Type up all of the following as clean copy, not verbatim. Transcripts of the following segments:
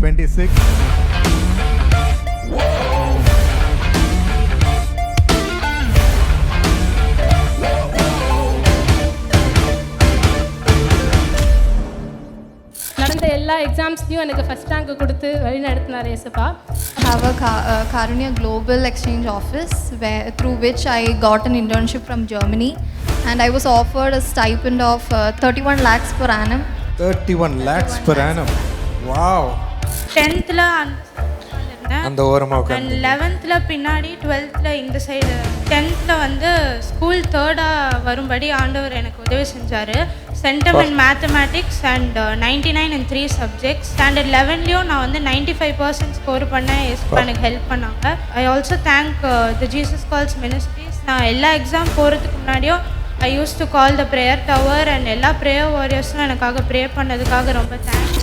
26. நடந்த எல்லா எக்ஸாம்ஸ்லையும் எனக்கு ஃபஸ்ட் ரேங்க் கொடுத்து வழி நடத்தினார் ஏசப்பா. Have a Karunya Global Exchange Office through which I got an internship from Germany, and I was offered a stipend of 31 lakhs per annum. 31 lakhs per annum. Wow. 10th அந்த ஓரமா and 11th பின்னாடி 12th இந்த side 10th வந்து school 3rd வரும்படி ஆண்டவர் எனக்கு உதவி செஞ்சார். சென்டமெண்ட் mathematics and 99 in 3 subjects. Standard 11லையும் நான் வந்து 95% ஸ்கோர் பண்ணேன். எனக்கு ஹெல்ப் பண்ணாங்க. I also thank the Jesus calls ministries. நான் எல்லா எக்ஸாம் போகிறதுக்கு முன்னாடியும் I use to call the prayer tower and எல்லா ப்ரேயர் வாரியர்ஸும் எனக்காக ப்ரே பண்ணதுக்காக ரொம்ப தேங்க்ஸ்.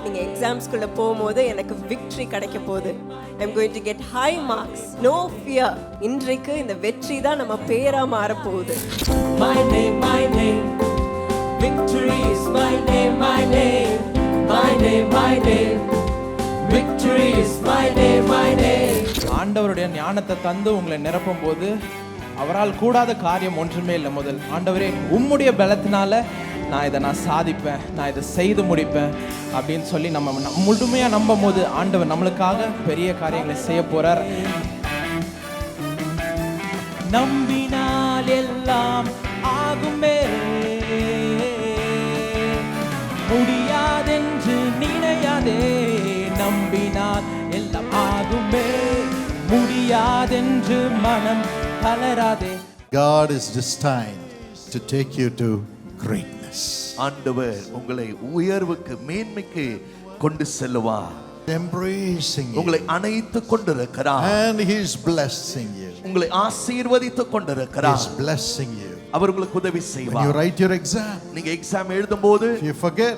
நீங்கள் எக்ஸாம்ஸ்குள்ளே போகும்போது எனக்கு விக்ட்ரி கிடைக்க போகுது. I'm going to get high marks, no fear. இன்றைக்கு இந்த வெற்றி தான் நம்ம பேராக மாறப்போகுது. My name, victory is my name, my name, my name, my name, victory is my name, my name. ஆண்டவருடைய ஞானத்தை தந்து உங்களை நிரப்பும் போது அவரால் கூடாத காரியம் ஒன்றுமே இல்லை. முதல் ஆண்டவரே உம்முடைய பலத்தினால நான் சாதிப்பேன், நான் இதை செய்து முடிப்பேன் அப்படின்னு சொல்லி நம்ம முழுமையாக நம்பும் போது ஆண்டவர் நம்மளுக்காக பெரிய காரியங்களை செய்ய போறார். நம்பினால் எல்லாம் ஆகுமே, முடியாதென்று நினையாதே. நம்பினால் எல்லாம் ஆகுமே, முடியாதென்று மனம் தளராதே. God is destined to take you to greatness. ஆண்டவர் உங்களை உயர்வுக்கு மேன்மைக்கு கொண்டு செல்லுவார். Embracing you. உங்களை அணைத்துக் கொண்டிருக்கிறார். And he is blessing you. உங்களை ஆசீர்வதித்துக் கொண்டிருக்கிறார். He is blessing you. அவர் உங்களுக்கு உதவி செய்வார். When you write your exam, நீங்க எக்ஸாம் எழுதும்போது if you forget,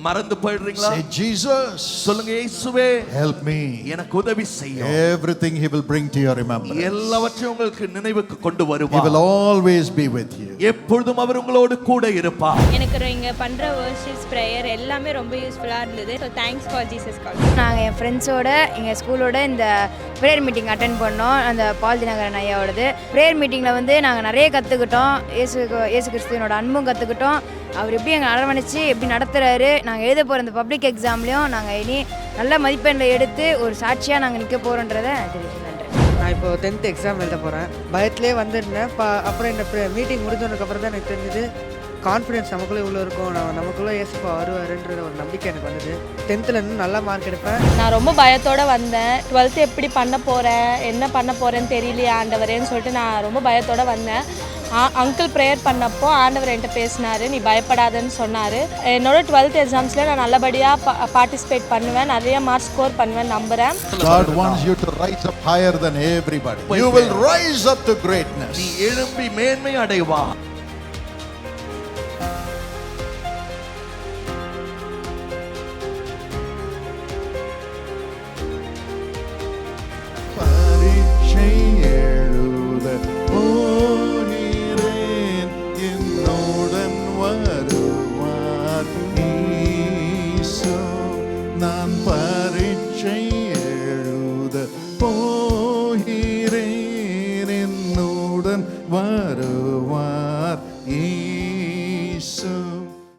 மறந்து போயிடுறீங்களா? say Jesus, சொல்லுங்க, இயேசுவே help me. எனக்கு உதவி செய்யும். Everything he will bring to your remembrance. எல்லாவற்றையும் உங்களுக்கு நினைவுக்கு கொண்டு He வருவார். will always be with you. எப்பொழுதும் அவர் உங்களோடு கூட இருப்பார். எனக்கு இங்கே பண்ணுற வர்ஷிப்ஸ் ப்ரேயர் எல்லாமே ரொம்ப யூஸ்ஃபுல்லாக இருந்தது. ஸோ தேங்க்ஸ் ஃபார் ஜீசஸ் கால். நாங்கள் என் ஃப்ரெண்ட்ஸோட எங்கள் ஸ்கூலோட இந்த ப்ரேயர் மீட்டிங் அட்டென்ட் பண்ணோம். அந்த பால் தினகரன் ஐயாவோடது ப்ரேயர் மீட்டிங்கில் வந்து நாங்கள் நிறைய கற்றுக்கிட்டோம். இயேசு கிறிஸ்துவனோட அன்பும் கற்றுக்கிட்டோம். அவர் எப்படி எங்களை அரவணைச்சு எப்படி நடத்துகிறாரு. நாங்கள் எழுத போகிற இந்த பப்ளிக் எக்ஸாம்லேயும் நாங்கள் இனி நல்ல மதிப்பெண்ணில் எடுத்து ஒரு சாட்சியாக நாங்கள் நிற்க போகிறோன்றதை தெரிவிச்சு நன்றி. நான் இப்போ 10th எக்ஸாம் எழுத போகிறேன். பயத்திலே வந்திருந்தேன். அப்புறம் இந்த மீட்டிங் முடிஞ்சதுக்கப்புறம் தான் எனக்கு தெரிஞ்சது கான்ஃபிடென்ஸ் நமக்குள்ளே இவ்வளோ இருக்கும், நமக்குள்ளே ஏசப்பா வருவாருன்ற ஒரு நம்பிக்கை எனக்கு வந்தது. 10th இன்னும் நல்லா மார்க் எடுப்பேன். நான் ரொம்ப பயத்தோடு வந்தேன். 12th எப்படி பண்ண போகிறேன், என்ன பண்ண போகிறேன்னு தெரியலையே ஆண்டவரேன்னு சொல்லிட்டு நான் ரொம்ப பயத்தோடு வந்தேன். அங்கிள் ப்ரேயர் பண்ணப்போ ஆண்டவர் என்கிட்ட பேசினார், நீ பயப்படாதன்னு சொன்னார். என்னோட 12th எக்ஸாம்ஸில் நான் நல்லபடியாக பார்ட்டிசிபேட் பண்ணுவேன், நிறைய மார்க் ஸ்கோர் பண்ணுவேன் நம்புகிறேன். God wants you to rise up higher than everybody. You will rise up to greatness. நீ எழும்பி மேன்மை அடைவாய்.